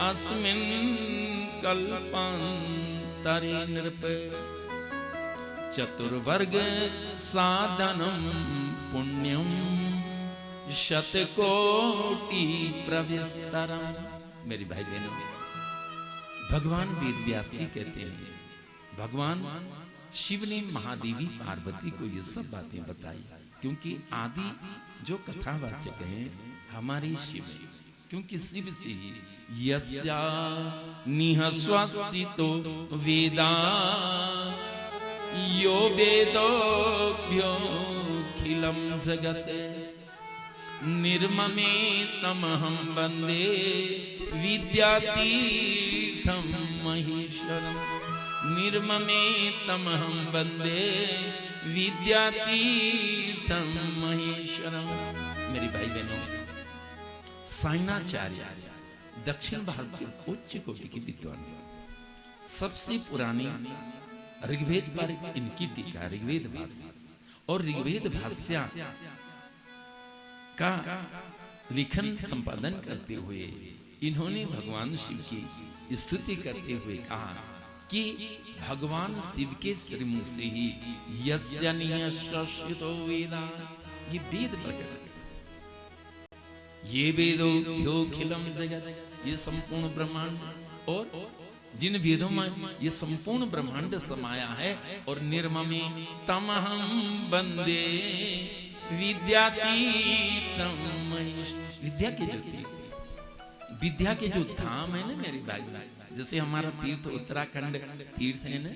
अस्मिन् कल्पान्तरे नृप चतुर्वर्ग साधनम पुण्यम शतकोटि प्रविस्तरम। मेरी भाई बहनों, भगवान वेद व्यास जी कहते हैं, भगवान शिव ने महादेवी पार्वती को ये सब बातें बताई, क्योंकि आदि जो कथावाचक हैं हमारे शिव, क्योंकि शिव से ही यस्या निःश्वासितो वेदा यो वेदोऽभ्योऽखिलं जगत् निर्ममेतमहं वन्दे विद्यातीर्थं महेश्वरम्। निर्ममेतमहं वन्दे विद्यातीर्थं महेश्वरम्। मेरी भाई बहनों, साइनाचार्य दक्षिण भारत के उच्च कोटि के विद्वान, सबसे पुरानी ऋग्वेद पर इनकी टीका ऋग्वेद भाष्य, और ऋग्वेद भाष्य का लिखन संपादन करते हुए इन्होंने भगवान शिव की स्तुति करते हुए कहा कि भगवान शिव के श्रीमुख से ही यस्य निःश्वासितो वेदा, ये वेद प्रकट, ये वेदोऽखिलं जगत्, ये संपूर्ण ब्रह्मांड, और जिन वेदों में ये संपूर्ण ब्रह्मांड समाया है, और निर्ममे तमहं वन्दे विद्यातीर्थं महेश्वरम्। विद्या के जो तीर्थ, विद्या के जो धाम है ना मेरे भाई, जैसे हमारा तीर्थ उत्तराखंड तीर्थ है ना,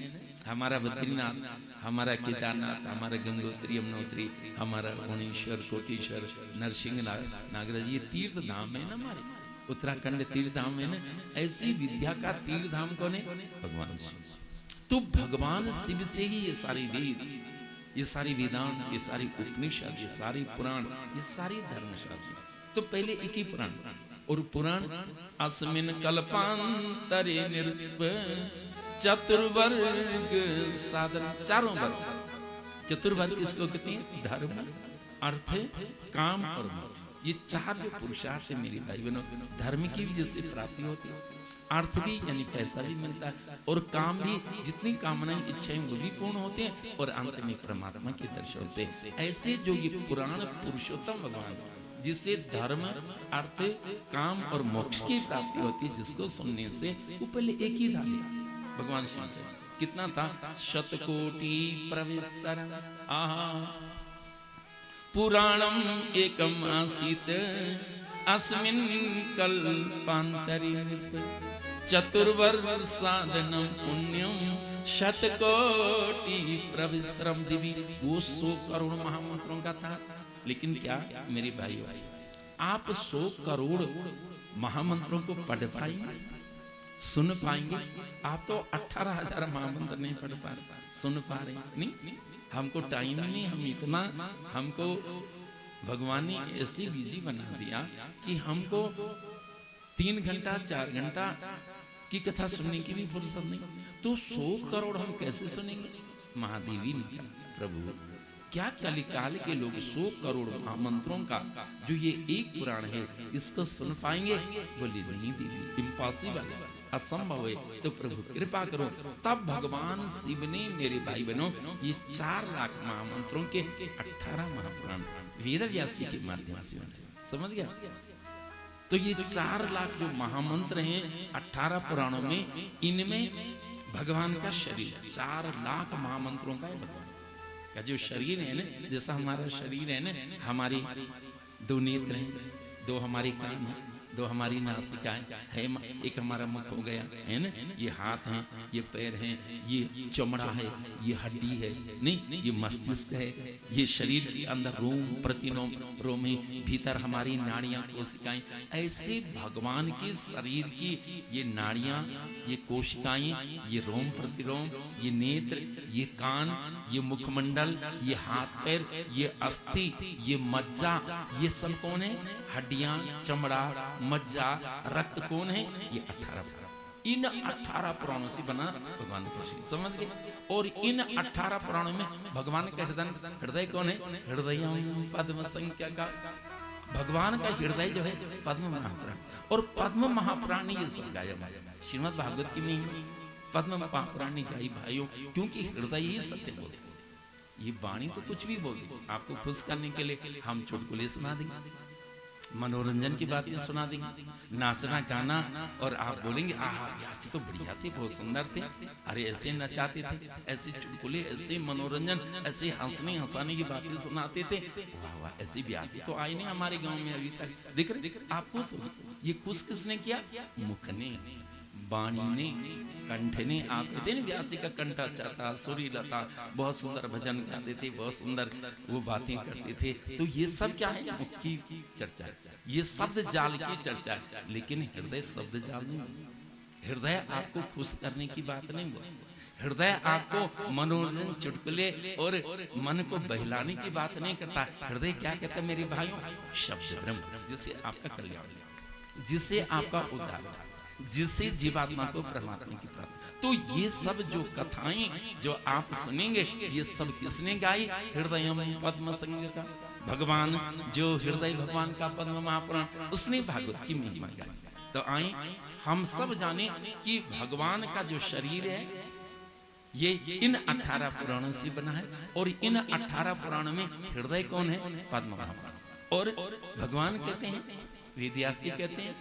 हमारा बद्रीनाथ, हमारा केदारनाथ, हमारा गंगोत्री, यमुनोत्री, हमारा भुवनेश्वर, कोटेश्वर, नरसिंह नागराज, ये तीर्थ धाम है ना हमारे उत्तराखंड तीर्थ धाम है ना। ऐसी विद्या का तीर्थ धाम कौन है? भगवान शिव। तो भगवान शिव से ही ये सारे वेद, ये सारी वेदांत, ये सारी उपनिषद, ये सारी पुराण, ये सारी धर्मशास्त्र। तो पहले एक ही पुराण, और पुराण अस्मिन् कल्पान्तरे नृप चतुर्वर्ग साधन, चारों वर्ग। चतुर्वर्ग किसको कहते हैं? धर्म, अर्थ, काम और मोक्ष। ये चार जो पुरुषार्थ है मेरी भाई बहनों, धर्म की भी जिससे प्राप्ति होती है, अर्थ भी यानी पैसा भी मिलता है, और काम भी, जितनी कामनाएं इच्छाएं वो भी पूर्ण होते हैं, और अंत में परमात्मा के दर्शन होते हैं। ऐसे जो ये पुराण पुरुषोत्तम भगवान, जिससे धर्म, अर्थ, काम और मोक्ष की प्राप्ति होती है, जिसको सुनने से वो पहले एक ही था भगवान शिव। कितना था? शतकोटि प्रविस्तरम्। आहा, पुराणम एकम आसीत् अस्मिन् कल्पान्तरे चतुर्वर्ग साधनम पुण्यम शतकोटि प्रविस्तरम् दिवि। वो 100 करोड़ महामंत्रों का था। लेकिन क्या मेरे भाइयों, आप 100 करोड़ महामंत्रों को पढ़ पाएंगे, सुन पाएंगे? आप तो 18,000 महामंत्र नहीं पढ़ पा रहे, सुन पा रहे नहीं। हमको टाइम नहीं, हम इतना, हमको भगवान ने ऐसी बिजी बना दिया कि हमको 3 घंटा 4 घंटा की कथा सुनने की भी फुर्सत नहीं। तो 100 करोड़ हम कैसे सुनेंगे? महादेवी ने कहा, प्रभु क्या कलिकाल के लोग 100 करोड़ महामंत्रों का जो ये एक पुराण है इसको सुन पाएंगे? बोली नहीं देवी, इम्पॉसिबल, असंभव है। तो प्रभु कृपा करो। तब भगवान शिव ने मेरे भाई बहनों ये 4 लाख महामंत्रों के 18 महापुराण वेद व्यास जी के माध्यम से, समझ गया? तो ये 4 लाख जो महामंत्र हैं 18 पुराणों में, इनमें भगवान का शरीर 4 लाख महामंत्रों का है। भगवान का जो शरीर है ना, जैसा हमारा शरीर है ना, हमारी 2 नेत्र हैं, 2 हमारे कान हैं, 2 हमारी नासिकाएं है, एक हमारा मुख हो गया है ना, ये हाथ हैं, ये पैर हैं, ये चमड़ा है, ये हड्डी है, नहीं ये मस्तिष्क है, ये शरीर के अंदर रोम प्रतिलोम रोम है, भीतर हमारी नाड़ियां कोशिकाएं। ऐसे भगवान के शरीर की ये नाड़ियां, ये कोशिकाएं, ये रोम प्रतिलोम, ये नेत्र, ये कान, ये मुखमंडल, ये हाथ पैर, ये अस्थि, ये मज्जा, ये सब कौन है? हड्डियां, चमड़ा, मज्जा, रक्त कौन है? ये 18 पुराण। इन 18 पुराणों से बना भगवान का शरीर, समझ गए? और इन 18 पुराणों में भगवान का हृदय कौन है? हृदयम पद्म संख्या का, भगवान का हृदय जो है पद्म महापुराण। और पद्म महापुराण ये सब गाया श्रीमद् भागवत की नहीं, पद्म महापुराण गाई भाइयों, क्योंकि हृदय ही सत्य बोले। ये वाणी तो कुछ भी बोले, आपको खुश करने के लिए हम चुटकुले सुना देंगे, मनोरंजन की बातें सुना देंगे, नाचना गाना, और आप बोलेंगे आह व्यास जी तो बढ़िया थे, बहुत सुंदर थे, अरे ऐसे नचाते थे, ऐसे चुटकुले, ऐसे मनोरंजन, ऐसे हंसने हंसाने की बातें सुनाते थे, वाह वाह, ऐसे व्यास जी तो आए नहीं हमारे गांव में अभी तक। दिख रहे आप खुश हो, ये खुश किसने किया? मुख ने, वाणी ने, कंठ ने। आप कहते हैं व्यास जी का कंठ अच्छा था, सुरीला था, बहुत सुंदर भजन गाते थे, बहुत सुंदर वो बातें करते थे। तो ये सब क्या है? मुख की चर्चा, ये शब्द जाल की चर्चा। लेकिन हृदय शब्द जाल नहीं, हृदय आपको खुश करने की बात नहीं बोले, हृदय आपको मनोरंजन, चुटकुले और मन को बहलाने की बात नहीं करता। हृदय क्या कहता है मेरे भाइयों? शब्द ब्रह्म, जिससे आपका कल्याण, जिससे आपका उद्धार, जिससे जीवात्मा को परमात्मा की प्राप्ति। तो ये सब जो कथाएं जो आप सुनेंगे, ये सब किसने गाई? हृदय पद्म संज्ञा, भगवान जो हृदय भगवान का पद्म महापुराण, उसने भागवत की महिमा गाई। तो आए हम सब जाने कि भगवान का जो शरीर है ये इन 18 पुराणों से बना है, और इन 18 पुराणों में हृदय कौन है? पद्म महापुराण। और भगवान कहते हैं, वेदव्यासी कहते हैं,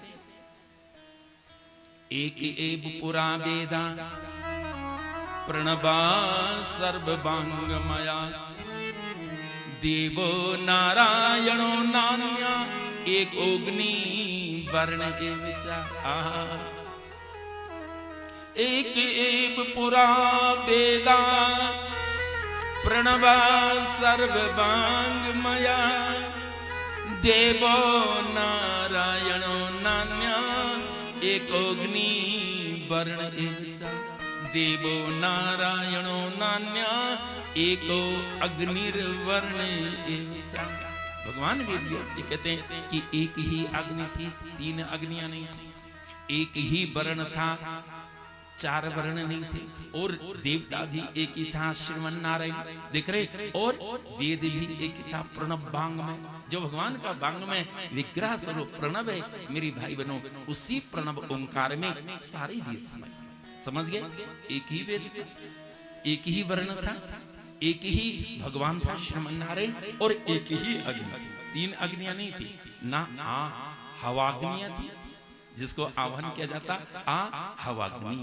एक एव पुरा वेदा प्रणवा सर्ववांगमया, देवो नारायणो नान्या, एकोऽग्नि वर्ण एव च। एक एव पुरा वेदा प्रणवा सर्ववांगमया, देवो नारायणो नान्या, एकोऽग्नि वर्ण एव च। देवो नारायणो नान्या, एको अग्निर्वर्ण एव च। भगवान वेदव्यास जी कहते हैं कि एक ही अग्नि थी, 3 अग्नियां नहीं थी, एक ही वर्ण था, 4 वर्ण नहीं थे, और देवता भी एक ही था, श्रीमन नारायण। देख रहे, और वेद भी एक ही था, प्रणव वांग में, जो भगवान का वांग में विग्रह स्वरूप प्रणव है मेरी भाई बहनों, उसी प्रणव ओंकार में सारी वेद समझ गए। एक ही वेद, एक ही वर्ण था, एक ही भगवान था श्रीमन नारायण, और एक ही अग्नि, 3 अग्नियां नहीं थी ना, हवाग्नियां थी, जिसको आह्वान किया जाता, हवाग्नि,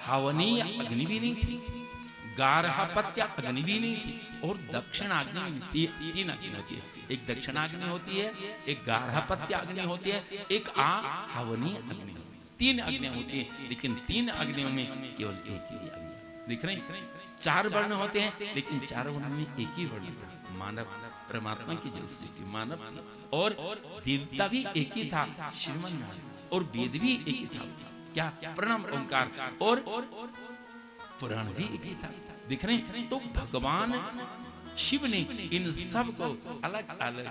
हवनीय अग्नि भी नहीं थी, गार्हपत्य अग्नि भी नहीं थी, और दक्षिणाग्नि भी नहीं थी। 3 अग्नि होती है, एक दक्षिणाग्नि होती है, एक गार्हपत्य अग्नि होती है, एक हवनीय अग्नि, 3 अग्नियां होती है। लेकिन 3 अग्नियों में केवल एक ही अग्नि। दिख रहे हैं, 4 वर्ण होते हैं, लेकिन 4 वर्ण में एक ही वर्ण था, मानव, परमात्मा की जो सृष्टि मानव थी, और देवता भी एक ही था, श्रीमन नारायण, और वेद भी एक ही था, क्या? प्रणव ओंकार, और पुराण भी एक ही था। दिख रहे हैं, तो भगवान शिव ने इन सब को अलग अलग,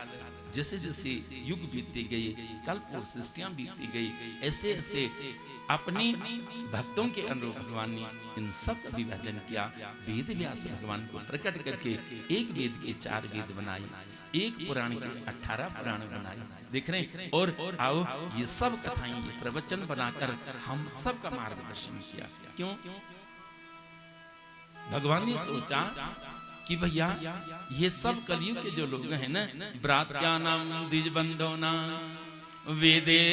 जैसे जैसे युग बीतते गए, कल्प और सृष्टियां बीतती गई, ऐसे ऐसे अपने भक्तों के अनुरूप भगवान ने इन सब का विभाजन किया। वेद व्यास भगवान को प्रकट करके एक वेद के 4 वेद बनाए, एक पुराण के 18 पुराण बनाए। देख रहे हैं, और आओ ये सब कथाएं, ये प्रवचन बनाकर हम सब का मार्गदर्शन किया। क्यों? भगवान ने सोचा कि भैया ये सब कलयुग के जो लोग हैं ना, भ्रात्यानाम द्विजबंधोनाम वेदे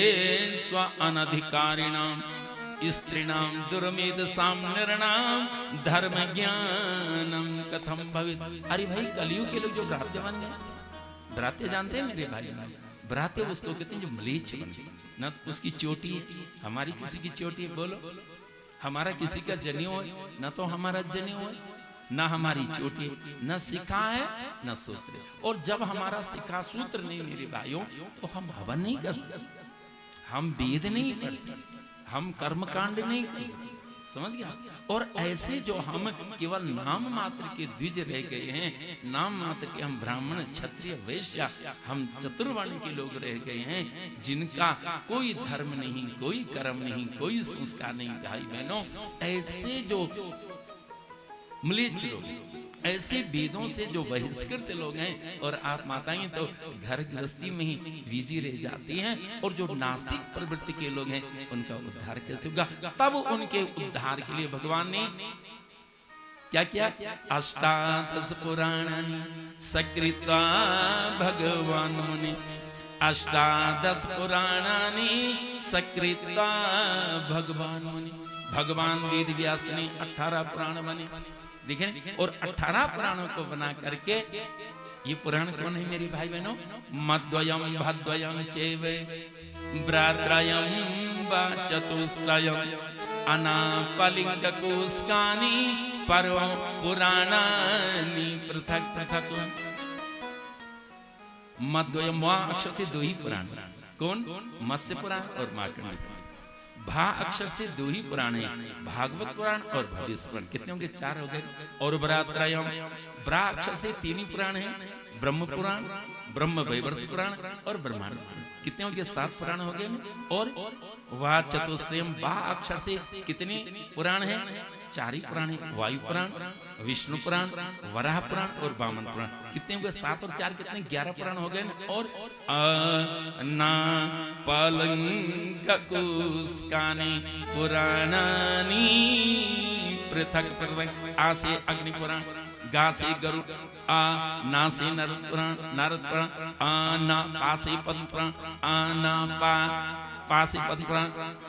स्व अनधिकारिणाम स्त्रीणाम दुर्मेधसाम नृणाम धर्म ज्ञानम कथम भवेत्। अरे भाई कलयुग के लोग जो भ्रात्य बन गए, भ्रात्य जानते हैं मेरे भाई? भ्रात्य उसको कहते हैं जो म्लेच्छ बन गए, न तो उसकी चोटी है, हमारी किसी की चोटी है, बोलो, हमारा किसी का जनेऊ है, न तो हमारा जनेऊ है, न हमारी चोटी, न सिक्का है, न सूत्र। और जब हमारा सिक्का सूत्र नहीं मेरे भाइयों, तो हम हवन नहीं कर सकते, हम वेद नहीं पढ़ सकते, हम कर्मकांड नहीं कर सकते। समझ गया? और ऐसे जो हम केवल नाम मात्र के द्विज रह गए हैं, नाम मात्र के हम ब्राह्मण क्षत्रिय वैश्य, हम चतुर्वर्ण के लोग रह गए हैं, जिनका कोई धर्म नहीं, कोई कर्म नहीं, कोई संस्कार नहीं, भाई बहनों, ऐसे जो म्लेच्छ लोग, ऐसे वेदों से जो बहिष्कृत लोग हैं और आप माताएं तो घर गृहस्थी में ही बिजी रह जाती हैं, और जो नास्तिक प्रवृत्ति के लोग हैं उनका उद्धार कैसे होगा? तब उनके उद्धार के लिए भगवान ने क्या किया? अष्टादश पुराणानि सकृत्वा भगवान मुनि, अष्टादश पुराणानि सकृत्वा भगवान मुनि। भगवान वेद व्यास ने 18 पुराण बने, देखें, और 18 पुराणों को बना करके, ये पुराण कौन है मेरी भाई बहनों? मद्वयम भद्वयम चैवे भ्रात्रयम वा चतुष्टयम अनापलिंगकोस्कानि परो पुराणानि पृथक पृथक। मद्वयम, वहां अक्षर से 2 ही पुराण, कौन? मत्स्य पुराण और मार्कंडेय पुराण। भा अक्षर से 2 ही पुराण है, भागवत पुराण और भविष्य पुराण। कितने होंगे? 4 हो गए। और भ्रात्रयम, ब्रा अक्षर से 3 ही पुराण है, ब्रह्म पुराण, ब्रह्म वैवर्त पुराण और ब्रह्मांड पुराण। कितने होंगे? 7 पुराण हो गए। और वाह चतुष्टयम, वाह अक्षर से कितने पुराण है? 4 ही पुराण है, वायु पुराण, विष्णु पुराण, वराह पुराण और वामन पुराण। कितने होंगे? 7 और 4 कितने? 11 पुराण हो गए। और अनापलिंगकोस्कानि पुराणानि पृथक पृथक। आ से अग्नि पुराण, गा से गरुड़, आ ना से नारद पुराण, नारद पुराण, आ ना पा से पद्म पुराण, आ ना पा से पद्म पुराण,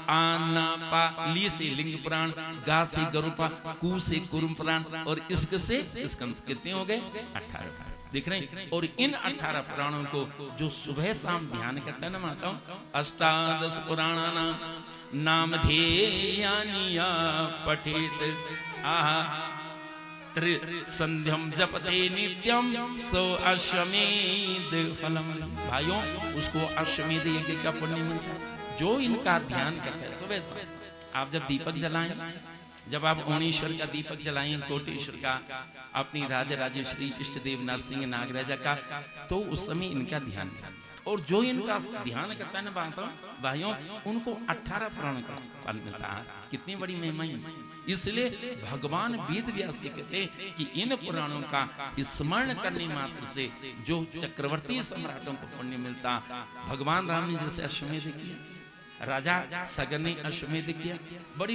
आ ना पा ली से लिंग पुराण, गा से गरुड़, कू से कुरुम पुराण और इश्क से स्कंद। कितने हो गए? 18। देख रहे हैं? और इन 18 पुराणों को जो सुबह शाम ध्यान करता है ना माताओं, अष्टादश पुराणानां नामधेयानि या पठेत आहा त्रिसंध्यम जपते नित्यम सो अश्वमेध फलम। भाइयों, उसको अश्वमेध यज्ञ का पुण्य मिलता है जो इनका ध्यान करता है सुबह शाम। आप जब दीपक जलाएं, जब आप ओणेश्वर का दीपक जलाएं, कोटेश्वर का, अपनी राजराजेश्वरी इष्ट देव नरसिंह नागराजा का, तो उस समय इनका ध्यान है। और जो इनका ध्यान करता है ना भाइयों, उनको 18 पुराण का फल मिलता है। कितनी बड़ी महिमा है। इसलिए भगवान वेद व्यास कहते हैं कि इन पुराणों का स्मरण करने मात्र से जो चक्रवर्ती सम्राटों को पुण्य मिलता। भगवान राम ने जैसे अश्वमेध किया, राजा सगर ने अश्वमेध किया, बड़ी